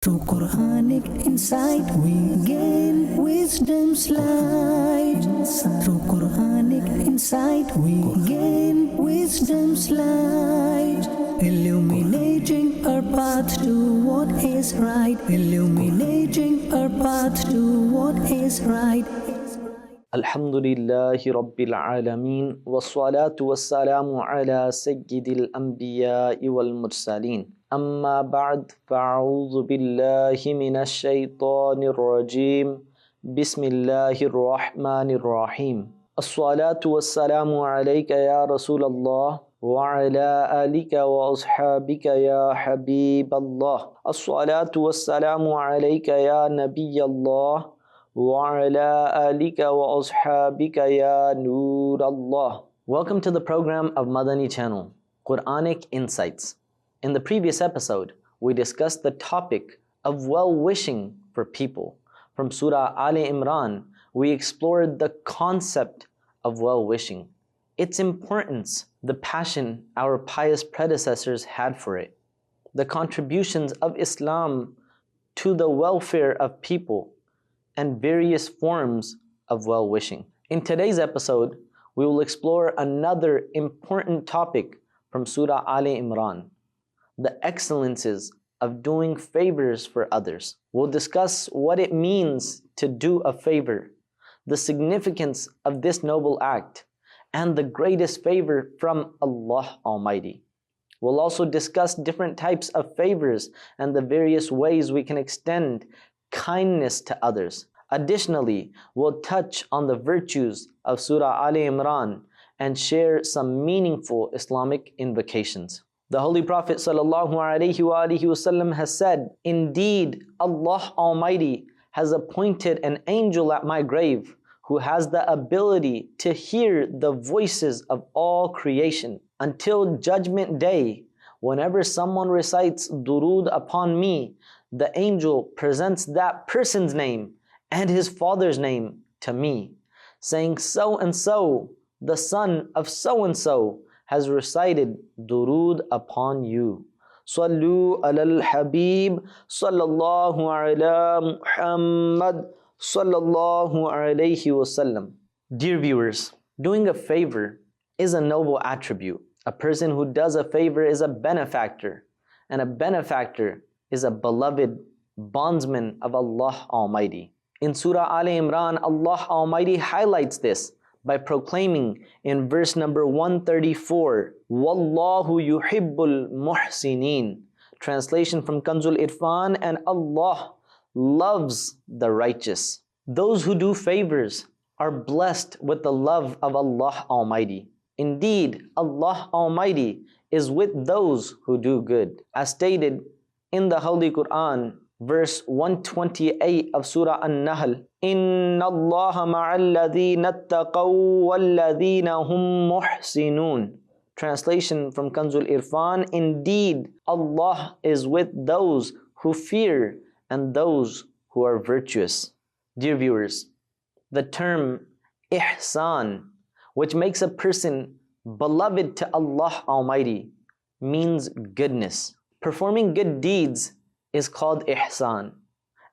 Through Quranic insight we gain wisdom's light. Through Quranic insight we gain wisdom's light. Illuminating our path to what is right. Illuminating our path to what is right. Alhamdulillahi Rabbil Alameen wassalatu wassalamu ala sayyidil anbiya'i wal mursaleen. Amma ba'd, fa'udhu billahi minash shaitanir rajim. Bismillahir rahmanir rahim. As-salatu wassalamu alayka ya Rasulallah wa ala alika wa ashabika ya Habiballah. As-salatu wassalamu alayka ya Nabiyallah وَعَلَىٰ آلِكَ وَأَصْحَابِكَ يَا نُورَ اللَّهِ. Welcome to the program of Madani Channel, Quranic Insights. In the previous episode, we discussed the topic of well-wishing for people. From Surah Ali Imran, we explored the concept of well-wishing, its importance, the passion our pious predecessors had for it, the contributions of Islam to the welfare of people, and various forms of well-wishing. In today's episode, we will explore another important topic from Surah Ali Imran, the excellences of doing favors for others. We'll discuss what it means to do a favor, the significance of this noble act, and the greatest favor from Allah Almighty. We'll also discuss different types of favors and the various ways we can extend kindness to others. Additionally, we'll touch on the virtues of Surah Ali Imran and share some meaningful Islamic invocations. The Holy Prophet ﷺ has said, "Indeed, Allah Almighty has appointed an angel at my grave who has the ability to hear the voices of all creation. Until Judgment Day, whenever someone recites durood upon me, the angel presents that person's name and his father's name to me, saying so and so, the son of so and so, has recited durood upon you. Sallu alal Habib, sallallahu ala Muhammad, sallallahu alayhi wasallam." Dear viewers, doing a favor is a noble attribute. A person who does a favor is a benefactor, and a benefactor is a beloved bondsman of Allah Almighty. In Surah Ali Imran, Allah Almighty highlights this by proclaiming in verse number 134, "Wallahu yuhibbul muhsinin." Translation from Kanzul Irfan, and Allah loves the righteous. Those who do favors are blessed with the love of Allah Almighty. Indeed, Allah Almighty is with those who do good. As stated in the Holy Quran, verse 128 of Surah An-Nahl, "Inna Allaha ma'al ladhina attaqaw wal ladhina hum muhsinun." Translation from Kanzul Irfan, "Indeed, Allah is with those who fear and those who are virtuous." Dear viewers, the term ihsan, which makes a person beloved to Allah Almighty, means goodness. Performing good deeds is called ihsan,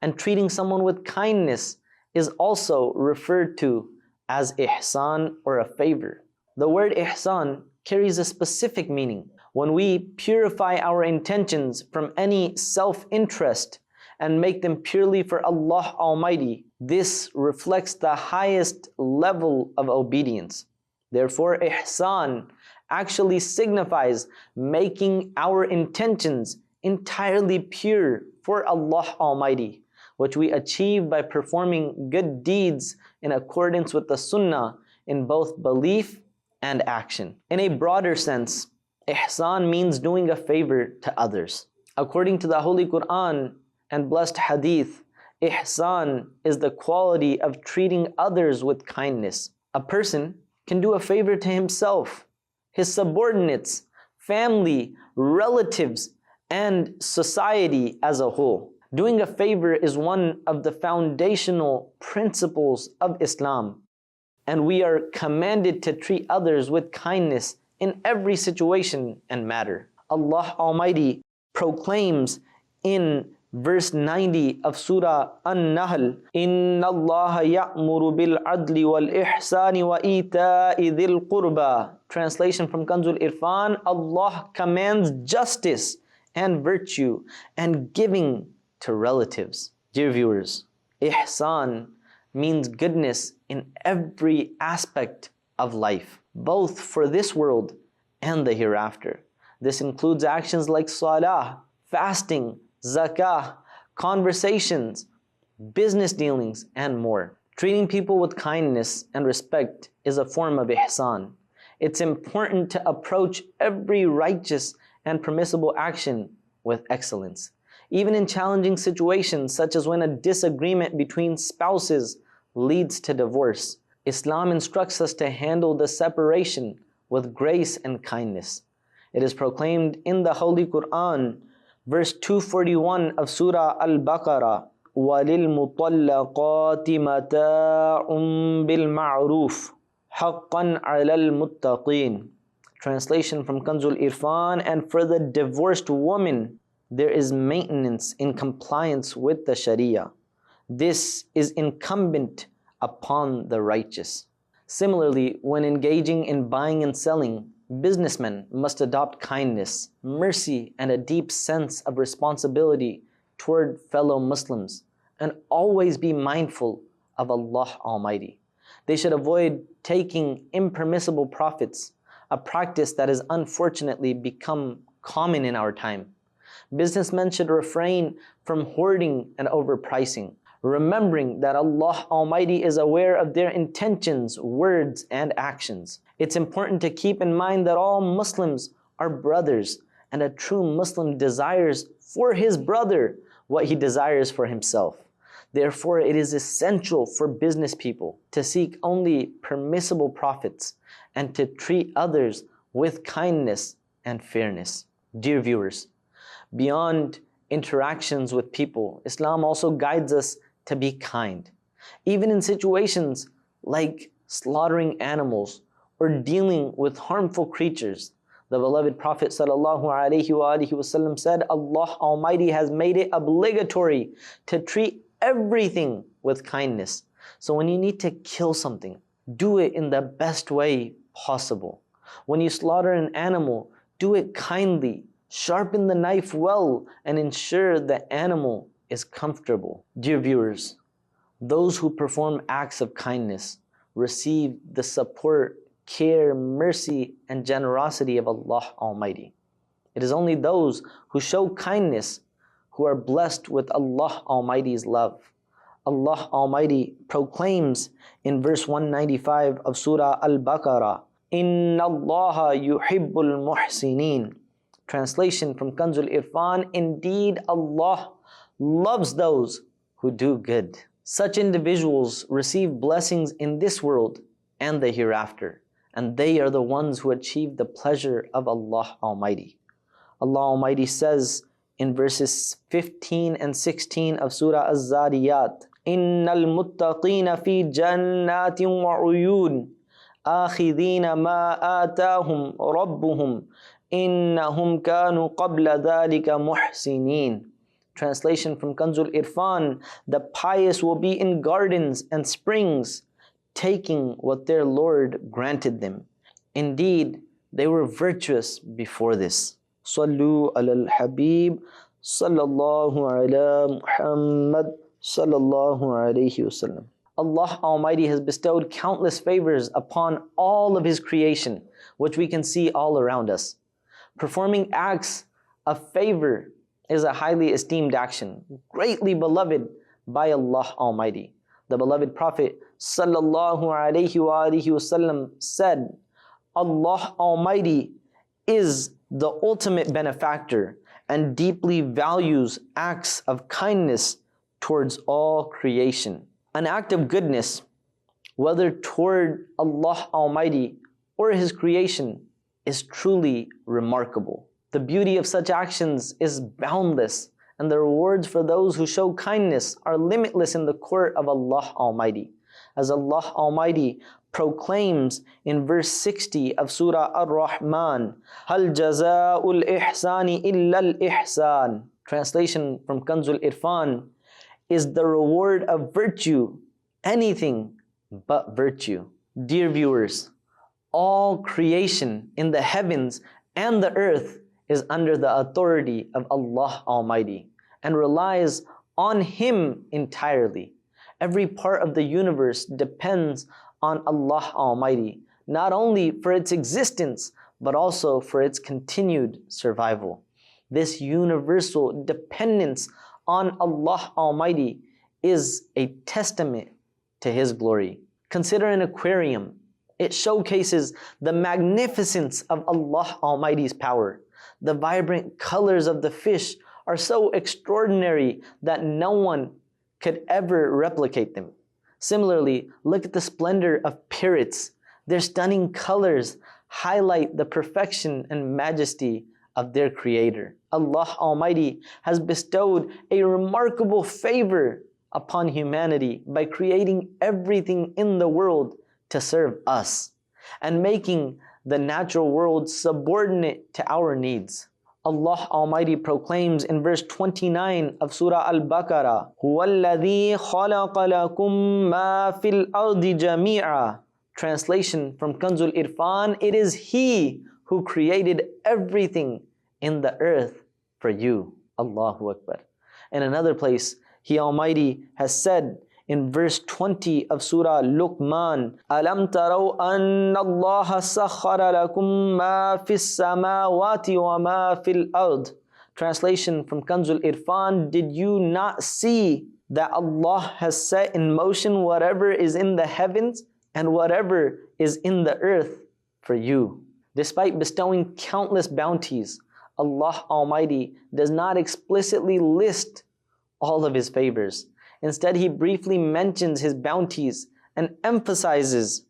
and treating someone with kindness is also referred to as ihsan or a favor. The word ihsan carries a specific meaning. When we purify our intentions from any self-interest and make them purely for Allah Almighty, this reflects the highest level of obedience. Therefore, ihsan actually signifies making our intentions entirely pure for Allah Almighty, which we achieve by performing good deeds in accordance with the Sunnah in both belief and action. In a broader sense, ihsan means doing a favor to others. According to the Holy Quran and blessed Hadith, ihsan is the quality of treating others with kindness. A person can do a favor to himself, his subordinates, family, relatives, and society as a whole. Doing a favor is one of the foundational principles of Islam, and we are commanded to treat others with kindness in every situation and matter. Allah Almighty proclaims in Verse 90 of Surah An-Nahl, إِنَّ اللَّهَ يَأْمُرُ بِالْعَدْلِ وَالْإِحْسَانِ وَإِيتَاءِ ذِي الْقُرْبَى. Translation from Kanzul Irfan, Allah commands justice and virtue and giving to relatives. Dear viewers, ihsan means goodness in every aspect of life, both for this world and the hereafter. This includes actions like salah, fasting, zakah, conversations, business dealings, and more. Treating people with kindness and respect is a form of ihsan. It's important to approach every righteous and permissible action with excellence. Even in challenging situations such as when a disagreement between spouses leads to divorce, Islam instructs us to handle the separation with grace and kindness. It is proclaimed in the Holy Quran, verse 241 of Surah Al-Baqarah, وَلِلْمُطَلَّقَاتِ مَتَاعٌ بِالْمَعْرُوفِ حَقًّا عَلَى الْمُتَّقِينَ. Translation from Kanzul Irfan, and for the divorced woman, there is maintenance in compliance with the Sharia. This is incumbent upon the righteous. Similarly, when engaging in buying and selling, businessmen must adopt kindness, mercy, and a deep sense of responsibility toward fellow Muslims, and always be mindful of Allah Almighty. They should avoid taking impermissible profits, a practice that has unfortunately become common in our time. Businessmen should refrain from hoarding and overpricing, remembering that Allah Almighty is aware of their intentions, words, and actions. It's important to keep in mind that all Muslims are brothers, and a true Muslim desires for his brother what he desires for himself. Therefore, it is essential for business people to seek only permissible profits and to treat others with kindness and fairness. Dear viewers, beyond interactions with people, Islam also guides us to be kind. Even in situations like slaughtering animals or dealing with harmful creatures, the beloved Prophet ﷺ said, Allah Almighty has made it obligatory to treat everything with kindness. So when you need to kill something, do it in the best way possible. When you slaughter an animal, do it kindly, sharpen the knife well, and ensure the animal is comfortable. Dear viewers, those who perform acts of kindness receive the support, care, mercy, and generosity of Allah Almighty. It is only those who show kindness who are blessed with Allah Almighty's love. Allah Almighty proclaims in verse 195 of Surah Al-Baqarah, إِنَّ اللَّهَ يُحِبُّ الْمُحْسِنِينَ. Translation from Kanzul Irfan, indeed Allah loves those who do good. Such individuals receive blessings in this world and the hereafter, and they are the ones who achieve the pleasure of Allah Almighty. Allah Almighty says in verses 15 and 16 of Surah Az-Zariyat, إِنَّ الْمُتَّقِينَ فِي جَنَّاتٍ وَعُيُونٍ آخِذِينَ مَا آتَاهُمْ رَبُّهُمْ إِنَّهُمْ كَانُوا قَبْلَ ذَلِكَ مُحْسِنِينَ. Translation from Kanzul Irfan, the pious will be in gardens and springs, taking what their Lord granted them. Indeed, they were virtuous before this. Sallu ala al-Habib, sallallahu ala Muhammad, sallallahu alayhi wasallam. Allah Almighty has bestowed countless favors upon all of His creation, which we can see all around us. Performing acts of favor is a highly esteemed action, greatly beloved by Allah Almighty. The beloved Prophet sallallahu alayhi wasallam said, Allah Almighty is the ultimate benefactor and deeply values acts of kindness towards all creation. An act of goodness, whether toward Allah Almighty or His creation, is truly remarkable. The beauty of such actions is boundless, and the rewards for those who show kindness are limitless in the court of Allah Almighty. As Allah Almighty proclaims in verse 60 of Surah Ar-Rahman, هَلْ جَزَاءُ الْإِحْسَانِ إِلَّا الْإِحْسَانِ. Translation from Kanzul Irfan, is the reward of virtue anything but virtue. Dear viewers, all creation in the heavens and the earth is under the authority of Allah Almighty and relies on Him entirely. Every part of the universe depends on Allah Almighty, not only for its existence, but also for its continued survival. This universal dependence on Allah Almighty is a testament to His glory. Consider an aquarium. It showcases the magnificence of Allah Almighty's power. The vibrant colors of the fish are so extraordinary that no one could ever replicate them. Similarly, look at the splendor of parrots. Their stunning colors highlight the perfection and majesty of their creator. Allah Almighty has bestowed a remarkable favor upon humanity by creating everything in the world to serve us and making the natural world subordinate to our needs. Allah Almighty proclaims in verse 29 of Surah Al-Baqarah, هُوَ الَّذِي خَلَقَ لَكُم مَّا فِي الْأَرْضِ جَمِيعًا. Translation from Kanzul Irfan, it is He who created everything in the earth for you. Allahu Akbar. In another place, He Almighty has said in verse 20 of Surah Luqman, أَلَمْ تَرَوْا أَنَّ اللَّهَ سَخَّرَ لَكُم مَّا فِي السَّمَاوَاتِ وَمَا فِي الْأَرْضِ. Translation from Kanzul Irfan, did you not see that Allah has set in motion whatever is in the heavens and whatever is in the earth for you? Despite bestowing countless bounties, Allah Almighty does not explicitly list all of His favors. Instead, He briefly mentions His bounties and emphasizes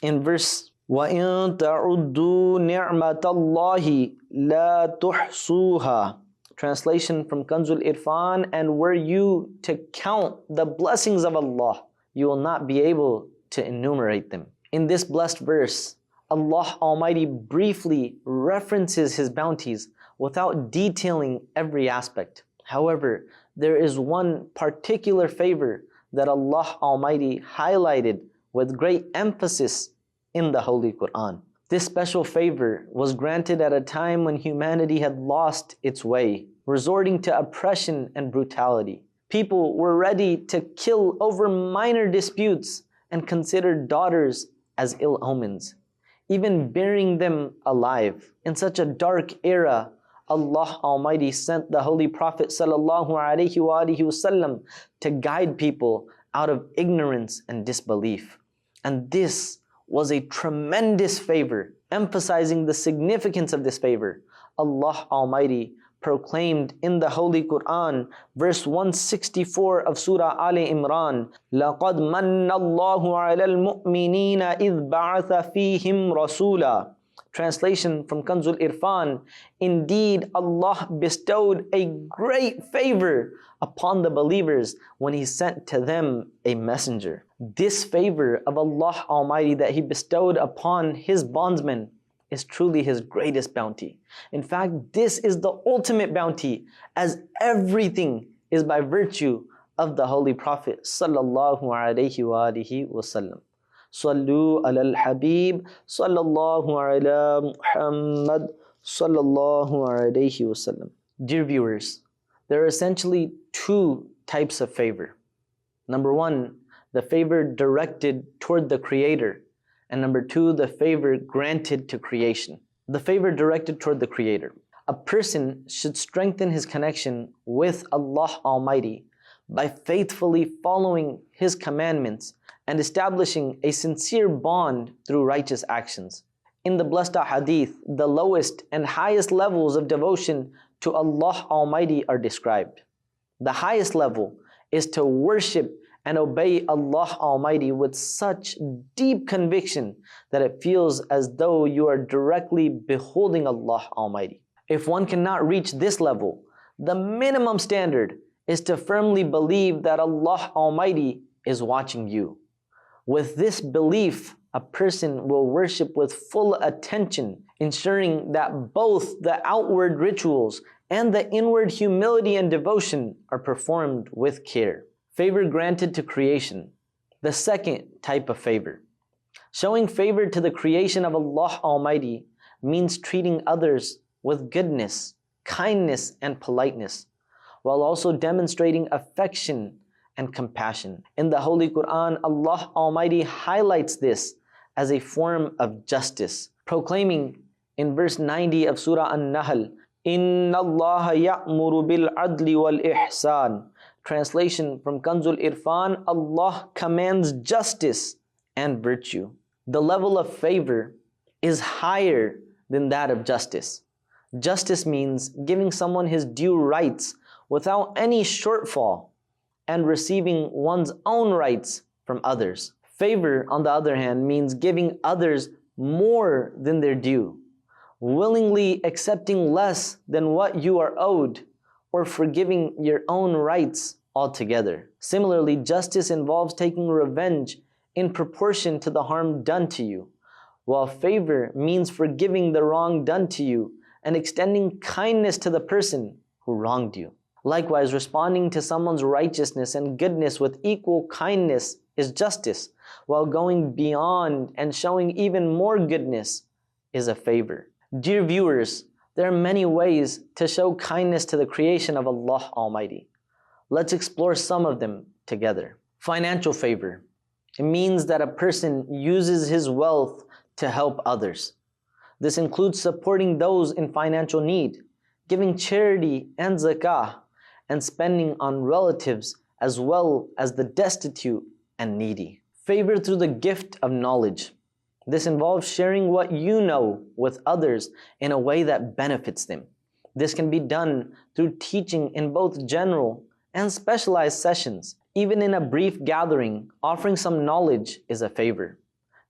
in verse وَإِن تَعُدُّوا نِعْمَةَ اللَّهِ لَا تُحْصُوهَا. Translation from Kanzul Irfan, and were you to count the blessings of Allah, you will not be able to enumerate them. In this blessed verse, Allah Almighty briefly references His bounties without detailing every aspect. However, there is one particular favor that Allah Almighty highlighted with great emphasis in the Holy Quran. This special favor was granted at a time when humanity had lost its way, resorting to oppression and brutality. People were ready to kill over minor disputes and considered daughters as ill omens, even burying them alive. In such a dark era, Allah Almighty sent the Holy Prophet ﷺ to guide people out of ignorance and disbelief. And this was a tremendous favor. Emphasizing the significance of this favor, Allah Almighty proclaimed in the Holy Quran, verse 164 of Surah Ali Imran, لَقَدْ مَنَّ اللَّهُ عَلَى الْمُؤْمِنِينَ إِذْ بَعَثَ فِيهِمْ رَسُولًا. Translation from Kanzul Irfan, indeed Allah bestowed a great favor upon the believers when He sent to them a messenger. This favor of Allah Almighty that He bestowed upon His bondsmen is truly His greatest bounty. In fact, this is the ultimate bounty, as everything is by virtue of the Holy Prophet sallallahu alaihi wasallam. Sallu ala al-Habib sallallahu ala Muhammad sallallahu alaihi wasallam. Dear viewers, there are essentially two types of favor. Number one, the favor directed toward the Creator, and number two, the favor granted to creation. The favor directed toward the Creator. A person should strengthen his connection with Allah Almighty by faithfully following His commandments and establishing a sincere bond through righteous actions. In the blessed hadith, the lowest and highest levels of devotion to Allah Almighty are described. The highest level is to worship and obey Allah Almighty with such deep conviction that it feels as though you are directly beholding Allah Almighty. If one cannot reach this level, the minimum standard is to firmly believe that Allah Almighty is watching you. With this belief, a person will worship with full attention, ensuring that both the outward rituals and the inward humility and devotion are performed with care. Favor granted to creation. The second type of favor. Showing favor to the creation of Allah Almighty means treating others with goodness, kindness, and politeness, while also demonstrating affection and compassion. In the Holy Quran, Allah Almighty highlights this as a form of justice, proclaiming in verse 90 of Surah An-Nahl, Inna Allah ya'muru bil adli wal ihsan. Translation from Kanzul Irfan, Allah commands justice and virtue. The level of favor is higher than that of justice. Justice means giving someone his due rights without any shortfall and receiving one's own rights from others. Favor, on the other hand, means giving others more than their due, willingly accepting less than what you are owed, or forgiving your own rights altogether. Similarly, justice involves taking revenge in proportion to the harm done to you, while favor means forgiving the wrong done to you and extending kindness to the person who wronged you. Likewise, responding to someone's righteousness and goodness with equal kindness is justice, while going beyond and showing even more goodness is a favor. Dear viewers, there are many ways to show kindness to the creation of Allah Almighty. Let's explore some of them together. Financial favor. It means that a person uses his wealth to help others. This includes supporting those in financial need, giving charity and zakah, and spending on relatives as well as the destitute and needy. Favor through the gift of knowledge. This involves sharing what you know with others in a way that benefits them. This can be done through teaching in both general and specialized sessions. Even in a brief gathering, offering some knowledge is a favor.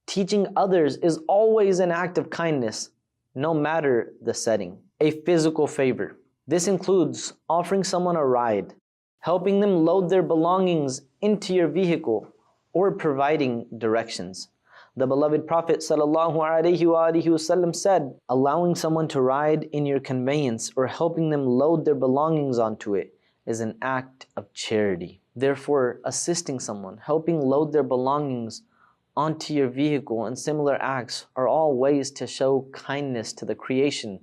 Teaching others is always an act of kindness, no matter the setting. A physical favor. This includes offering someone a ride, helping them load their belongings into your vehicle, or providing directions. The beloved Prophet ﷺ said, allowing someone to ride in your conveyance or helping them load their belongings onto it is an act of charity. Therefore, assisting someone, helping load their belongings onto your vehicle and similar acts are all ways to show kindness to the creation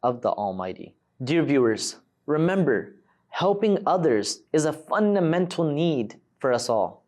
of the Almighty. Dear viewers, remember, helping others is a fundamental need for us all.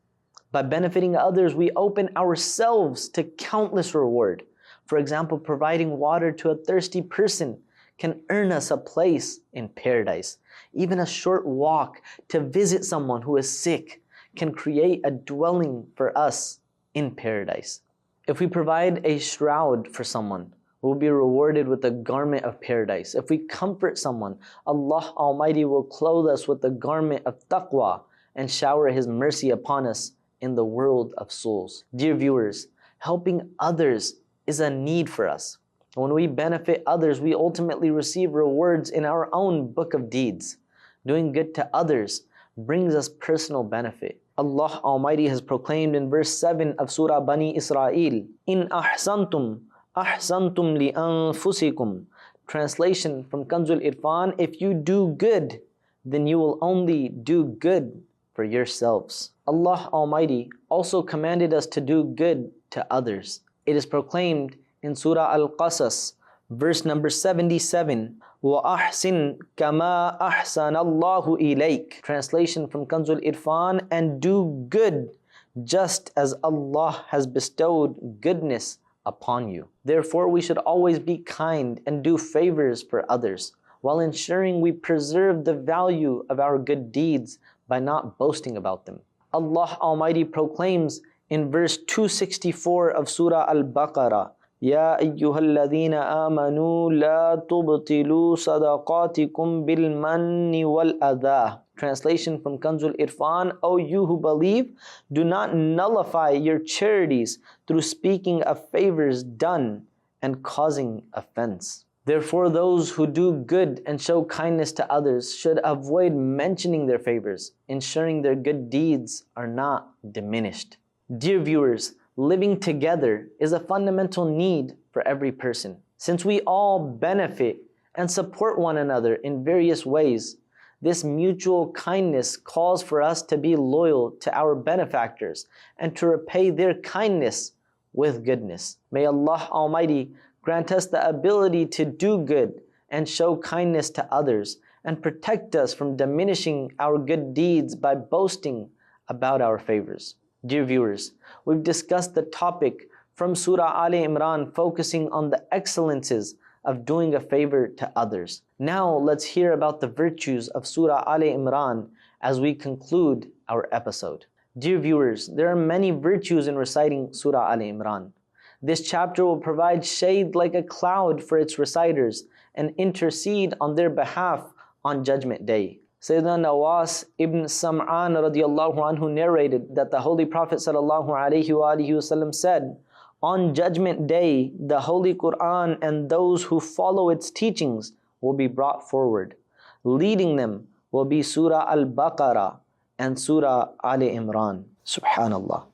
By benefiting others, we open ourselves to countless reward. For example, providing water to a thirsty person can earn us a place in paradise. Even a short walk to visit someone who is sick can create a dwelling for us in paradise. If we provide a shroud for someone, we'll be rewarded with the garment of paradise. If we comfort someone, Allah Almighty will clothe us with the garment of taqwa and shower His mercy upon us in the world of souls. Dear viewers, helping others is a need for us. When we benefit others, we ultimately receive rewards in our own book of deeds. Doing good to others brings us personal benefit. Allah Almighty has proclaimed in verse 7 of Surah Bani Israel, In ahsantum, ahsantum li anfusikum. Translation from Kanzul Irfan, if you do good, then you will only do good for yourselves. Allah Almighty also commanded us to do good to others. It is proclaimed in Surah Al-Qasas, verse number 77, وَأَحْسِن كَمَا أَحْسَنَ اللَّهُ إِلَيْكَ. Translation from Kanzul Irfan, and do good just as Allah has bestowed goodness upon you. Therefore, we should always be kind and do favors for others, while ensuring we preserve the value of our good deeds by not boasting about them. Allah Almighty proclaims in verse 264 of Surah Al-Baqarah, يَا أَيُّهَا الَّذِينَ آمَنُوا لَا تُبْطِلُوا صَدَقَاتِكُمْ بِالْمَنِّ وَالْأَذَى. Translation from Kanzul Irfan, O you who believe, do not nullify your charities through speaking of favors done and causing offense. Therefore, those who do good and show kindness to others should avoid mentioning their favors, ensuring their good deeds are not diminished. Dear viewers, living together is a fundamental need for every person. Since we all benefit and support one another in various ways. This mutual kindness calls for us to be loyal to our benefactors and to repay their kindness with goodness. May Allah Almighty grant us the ability to do good and show kindness to others, and protect us from diminishing our good deeds by boasting about our favors. Dear viewers, we've discussed the topic from Surah Ali Imran, focusing on the excellences of doing a favor to others. Now let's hear about the virtues of Surah Ali Imran as we conclude our episode. Dear viewers, there are many virtues in reciting Surah Ali Imran. This chapter will provide shade like a cloud for its reciters and intercede on their behalf on Judgment Day. Sayyidina Nawas ibn Sam'an radiallahu anhu narrated that the Holy Prophet sallallahu alaihi wasallam said, "On Judgment Day, the Holy Quran and those who follow its teachings will be brought forward. Leading them will be Surah Al-Baqarah and Surah Ali Imran." Subhanallah.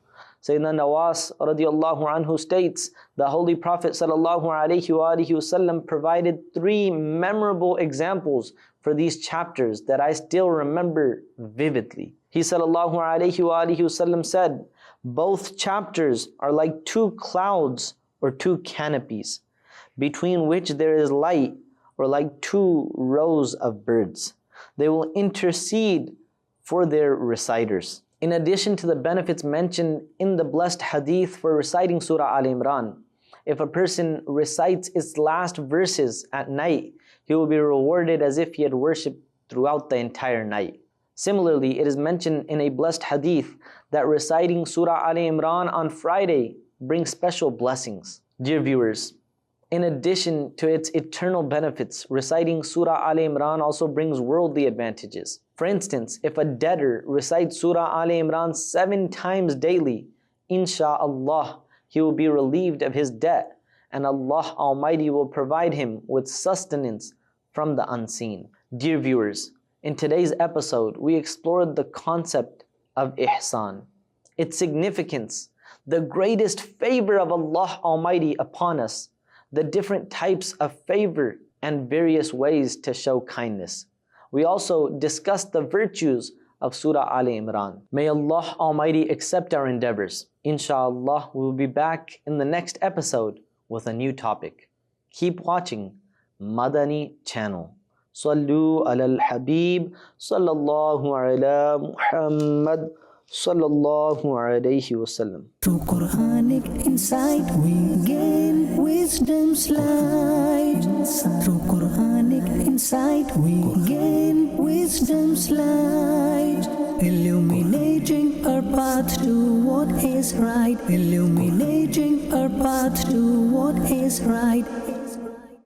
Sayyidina Nawas radiallahu anhu states, the Holy Prophet sallallahu alaihi wasallam provided 3 memorable examples for these chapters that I still remember vividly. He sallallahu alaihi wasallam said, "Both chapters are like 2 clouds or 2 canopies, between which there is light, or like 2 rows of birds. They will intercede for their reciters." In addition to the benefits mentioned in the blessed hadith for reciting Surah Al Imran, if a person recites its last verses at night, he will be rewarded as if he had worshipped throughout the entire night. Similarly, it is mentioned in a blessed hadith that reciting Surah Al Imran on Friday brings special blessings. Dear viewers, in addition to its eternal benefits, reciting Surah Al Imran also brings worldly advantages. For instance, if a debtor recites Surah Al Imran 7 times daily, insha'Allah, he will be relieved of his debt, and Allah Almighty will provide him with sustenance from the unseen. Dear viewers, in today's episode, we explored the concept of ihsan, its significance, the greatest favor of Allah Almighty upon us, the different types of favor, and various ways to show kindness. We also discussed the virtues of Surah Ali Imran. May Allah Almighty accept our endeavors. Inshallah, we will be back in the next episode with a new topic. Keep watching Madani Channel. Sallu ala al-Habib, sallallahu ala Muhammad, sallallahu alayhi wasallam. Through Quranic insight we gain wisdom's light. Through Quranic insight we gain wisdom's light. Illuminating our path to what is right. Illuminating our path to what is right.